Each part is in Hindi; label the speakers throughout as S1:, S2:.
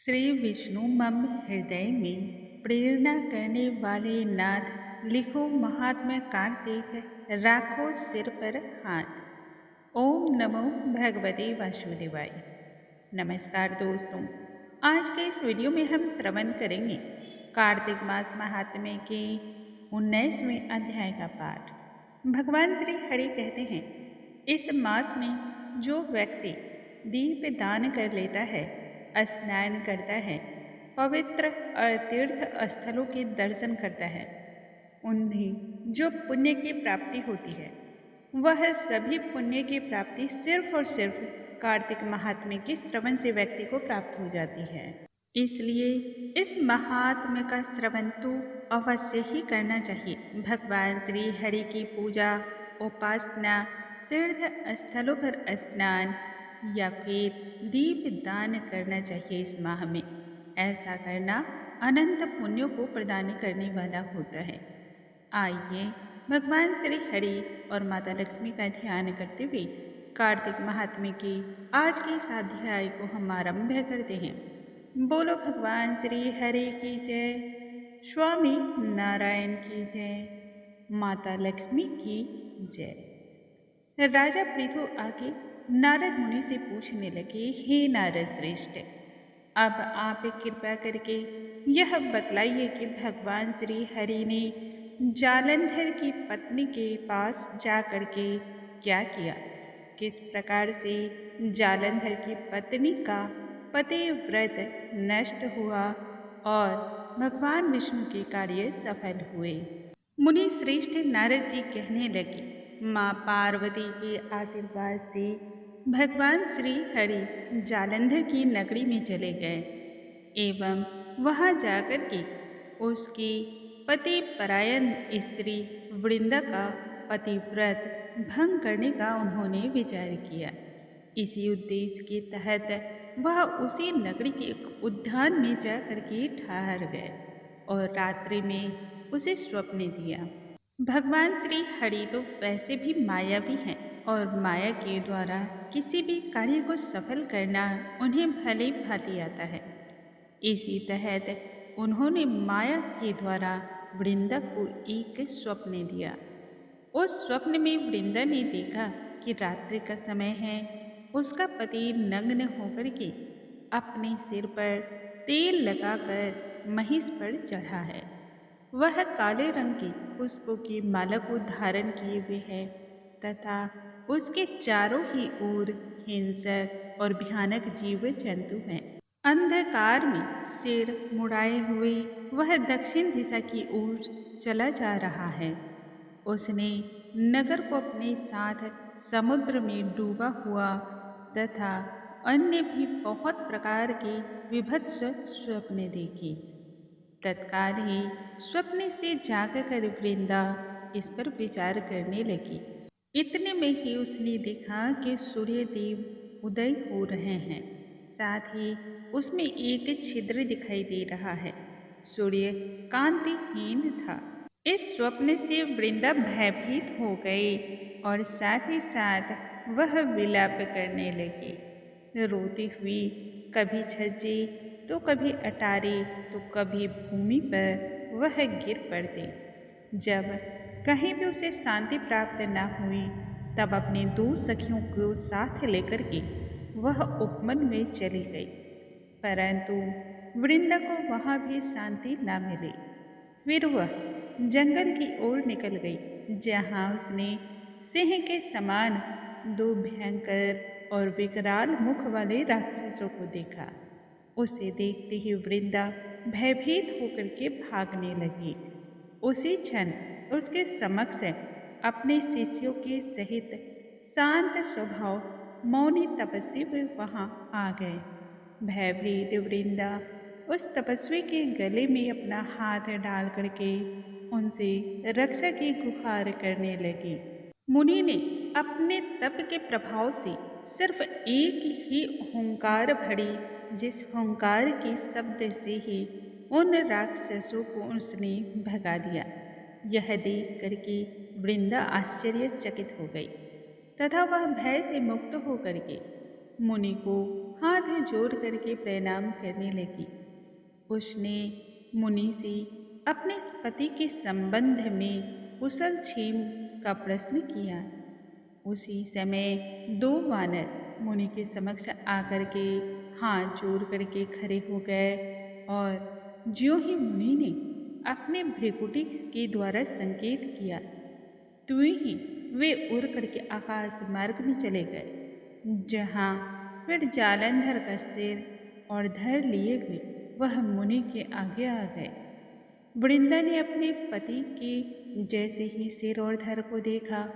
S1: श्री विष्णु मम हृदय में प्रेरणा करने वाले नाथ, लिखो महात्म्य कार्तिक, राखो सिर पर हाथ। ओम नमो भगवते वासुदेवाय। नमस्कार दोस्तों, आज के इस वीडियो में हम श्रवण करेंगे कार्तिक मास महात्म्य के 19वें अध्याय का पाठ। भगवान श्री हरि कहते हैं, इस मास में जो व्यक्ति दीप दान कर लेता है, स्नान करता है, पवित्र और तीर्थ स्थलों के दर्शन करता है, उन्हें जो पुण्य की प्राप्ति होती है, वह सभी पुण्य की प्राप्ति सिर्फ और सिर्फ कार्तिक महात्म्य के श्रवण से व्यक्ति को प्राप्त हो जाती है। इसलिए इस महात्म्य का श्रवण तो अवश्य ही करना चाहिए। भगवान श्री हरि की पूजा, उपासना, तीर्थ स्थलों पर स्नान या फिर दीप दान करना चाहिए इस माह में। ऐसा करना अनंत पुण्यों को प्रदान करने वाला होता है। आइए भगवान श्री हरि और माता लक्ष्मी का ध्यान करते हुए कार्तिक महात्म्य के आज के इस अध्याय को हम आरंभ करते हैं। बोलो भगवान श्री हरि की जय, स्वामी नारायण की जय, माता लक्ष्मी की जय। राजा पृथु आके नारद मुनि से पूछने लगे, हे नारद श्रेष्ठ, अब आप कृपा करके यह बतलाइए कि भगवान श्री हरि ने जालंधर की पत्नी के पास जा करके क्या किया। किस प्रकार से जालंधर की पत्नी का पतिव्रत नष्ट हुआ और भगवान विष्णु के कार्य सफल हुए। मुनि श्रेष्ठ नारद जी कहने लगे, माँ पार्वती के आशीर्वाद से भगवान श्री हरि जालंधर की नगरी में चले गए एवं वहां जाकर के उसकी पति परायण स्त्री वृंदा का पतिव्रत भंग करने का उन्होंने विचार किया। इसी उद्देश्य के तहत वह उसी नगरी के एक उद्यान में जाकर के ठहर गए और रात्रि में उसे स्वप्न दिया। भगवान श्री हरि तो वैसे भी मायावी हैं और माया के द्वारा किसी भी कार्य को सफल करना उन्हें भली भांति आता है। इसी तहत उन्होंने माया के द्वारा वृंदा को एक स्वप्न दिया। उस स्वप्न में वृंदा ने देखा कि रात्रि का समय है, उसका पति नग्न होकर के अपने सिर पर तेल लगाकर महिष पर चढ़ा है। वह काले रंग की पुष्पों की माला को धारण किए हुए है तथा उसके चारों ही ओर हिंसक और भयानक जीव जंतु हैं। अंधकार में सिर मुड़ाए हुए वह दक्षिण दिशा की ओर चला जा रहा है। उसने नगर को अपने साथ समुद्र में डूबा हुआ तथा अन्य भी बहुत प्रकार के विभत्स स्वप्न देखे। तत्काल ही स्वप्न से जागकर वृंदा इस पर विचार करने लगी। इतने में ही उसने देखा कि सूर्य देव उदय हो रहे हैं, साथ ही उसमें एक छिद्र दिखाई दे रहा है। सूर्य कांतिहीन था। इस स्वप्न से वृंदा भयभीत हो गई और साथ ही साथ वह विलाप करने लगी। रोती हुई कभी छज्जे तो कभी अटारी तो कभी भूमि पर वह गिर पड़ती। जब कहीं भी उसे शांति प्राप्त न हुई तब अपने दो सखियों को साथ लेकर के वह उपवन में चली गई, परंतु वृंदा को वहां भी शांति न मिली। फिर वह जंगल की ओर निकल गई, जहां उसने सिंह के समान दो भयंकर और विकराल मुख वाले राक्षसों को देखा। उसे देखते ही वृंदा भयभीत होकर के भागने लगी। उसी क्षण उसके समक्ष अपने शिष्यों के सहित शांत स्वभाव मौनी तपस्वी वहां आ गए। भयभीत वृंदा उस तपस्वी के गले में अपना हाथ डाल करके उनसे रक्षा की गुहार करने लगी। मुनि ने अपने तप के प्रभाव से सिर्फ एक ही हुंकार भरी, जिस हुंकार के शब्द से ही उन राक्षसों को उसने भगा दिया। यह देख करके वृंदा आश्चर्यचकित हो गई तथा वह भय से मुक्त होकर के मुनि को हाथ जोड़ करके प्रणाम करने लगी। उसने मुनि से अपने पति के संबंध में कुशल क्षेम का प्रश्न किया। उसी समय दो वानर मुनि के समक्ष आकर के हाथ जोड़ करके खड़े हो गए और ज्यों ही मुनि ने अपने भ्रिकुटी के द्वारा संकेत किया, त्यों ही वे उड़ करके आकाश मार्ग में चले गए, जहाँ फिर जालंधर का सिर और धड़ लिए हुए वह मुनि के आगे आ गए। वृंदा ने अपने पति के जैसे ही सिर और धड़ को देखा,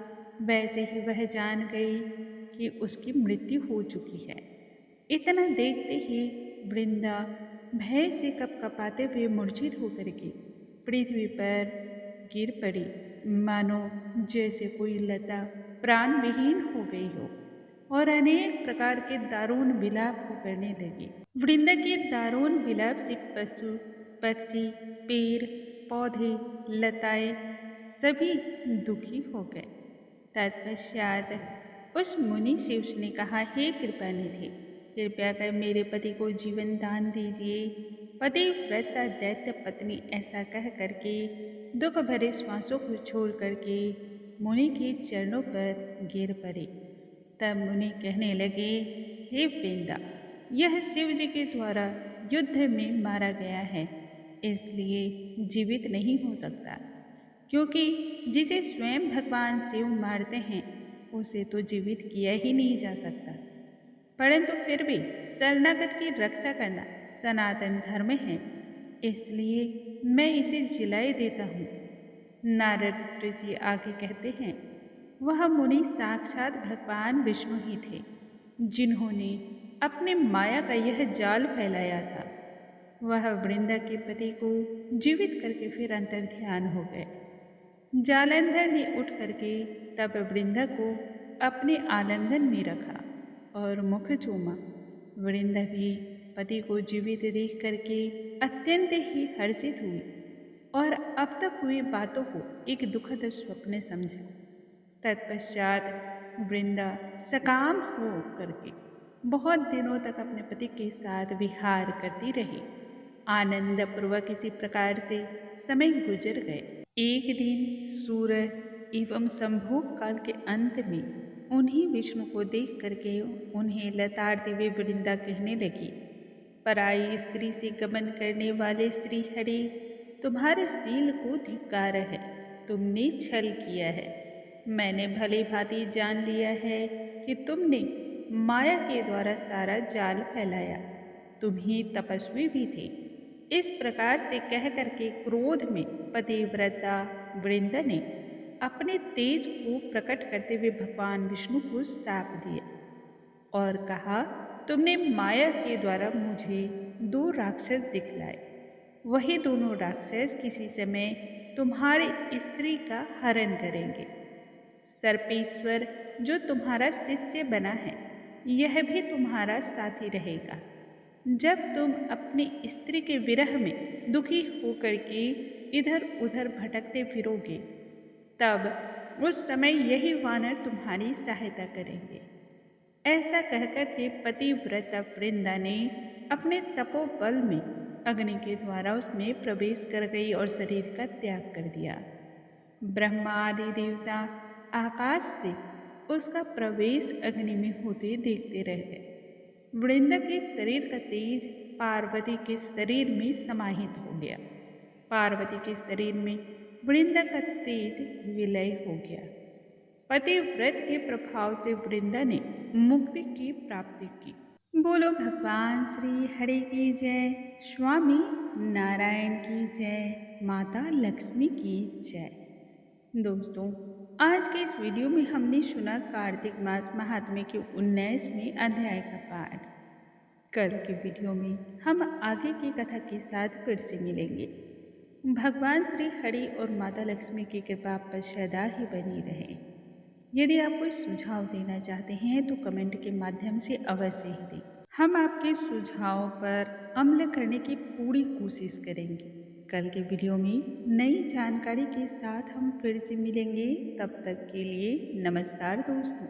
S1: वैसे ही वह जान गई कि उसकी मृत्यु हो चुकी है। इतना देखते ही वृंदा भय से कपकपाते हुए मूर्छित होकर के पृथ्वी पर गिर पड़ी, मानो जैसे कोई लता प्राण विहीन हो गई हो, और अनेक प्रकार के दारुण विलाप को करने लगी। वृंदा के दारुण विलाप से पशु पक्षी पेड़ पौधे लताएं सभी दुखी हो गए। तत्पश्चात उस मुनि से उसने कहा, हे कृपानिधि, कृपया कर मेरे पति को जीवन दान दीजिए। पतिव्रता दैत्य पत्नी ऐसा कह करके दुख भरे श्वासों को छोड़ करके मुनि के चरणों पर गिर पड़े। तब मुनि कहने लगे, हे वृंदा, यह शिव जी के द्वारा युद्ध में मारा गया है, इसलिए जीवित नहीं हो सकता, क्योंकि जिसे स्वयं भगवान शिव मारते हैं उसे तो जीवित किया ही नहीं जा सकता। परंतु फिर भी शरणागत की रक्षा करना सनातन धर्म है, इसलिए मैं इसे जिलाए देता हूँ। नारद ऋषि आगे कहते हैं, वह मुनि साक्षात भगवान विष्णु ही थे, जिन्होंने अपने माया का यह जाल फैलाया था। वह वृंदा के पति को जीवित करके फिर अंतर ध्यान हो गए। जालंधर ने उठ करके तब वृंदा को अपने आलिंगन में रखा और मुख चूमा। वृंदा भी पति को जीवित देख करके अत्यंत ही हर्षित हुई और अब तक हुई बातों को एक दुखद स्वप्न समझा। तत्पश्चात वृंदा सकाम हो करके बहुत दिनों तक अपने पति के साथ विहार करती रही। आनंद पूर्वक इसी प्रकार से समय गुजर गए। एक दिन सूर्य एवं संभोग काल के अंत में उन्हीं विष्णु को देख करके उन्हें लताड़ते हुए वृंदा कहने लगी, पराई स्त्री से गमन करने वाले श्री हरि, तुम्हारे शील को धिक्कार है, तुमने छल किया है। मैंने भली भांति जान लिया है कि तुमने माया के द्वारा सारा जाल फैलाया, तुम ही तपस्वी भी थे। इस प्रकार से कह करके क्रोध में पतिव्रता वृंदा ने अपने तेज को प्रकट करते हुए भगवान विष्णु को शाप दिया और कहा, तुमने माया के द्वारा मुझे दो राक्षस दिखलाए, वही दोनों राक्षस किसी समय तुम्हारी स्त्री का हरण करेंगे। सर्पेश्वर जो तुम्हारा शिष्य बना है, यह भी तुम्हारा साथी रहेगा। जब तुम अपनी स्त्री के विरह में दुखी होकर के इधर उधर भटकते फिरोगे, तब उस समय यही वानर तुम्हारी सहायता करेंगे। ऐसा कहकर के पतिव्रता वृंदा ने अपने तपोबल में अग्नि के द्वारा उसमें प्रवेश कर गई और शरीर का त्याग कर दिया। ब्रह्मा आदि देवता आकाश से उसका प्रवेश अग्नि में होते देखते रह गए। वृंदा के शरीर का तेज पार्वती के शरीर में समाहित हो गया। पार्वती के शरीर में वृंदा का तेज विलय हो गया। पतिव्रत के प्रभाव से वृंदा ने मुक्ति की प्राप्ति की। बोलो भगवान श्री हरि की जय, स्वामी नारायण की जय, माता लक्ष्मी की जय। दोस्तों, आज के इस वीडियो में हमने सुना कार्तिक मास महात्म्य के 19वें अध्याय का पाठ। कल के वीडियो में हम आगे की कथा के साथ फिर से मिलेंगे। भगवान श्री हरि और माता लक्ष्मी की कृपा पर सदा ही बनी रहे। यदि आप कोई सुझाव देना चाहते हैं तो कमेंट के माध्यम से अवश्य ही दें। हम आपके सुझाव पर अमल करने की पूरी कोशिश करेंगे। कल के वीडियो में नई जानकारी के साथ हम फिर से मिलेंगे। तब तक के लिए नमस्कार दोस्तों।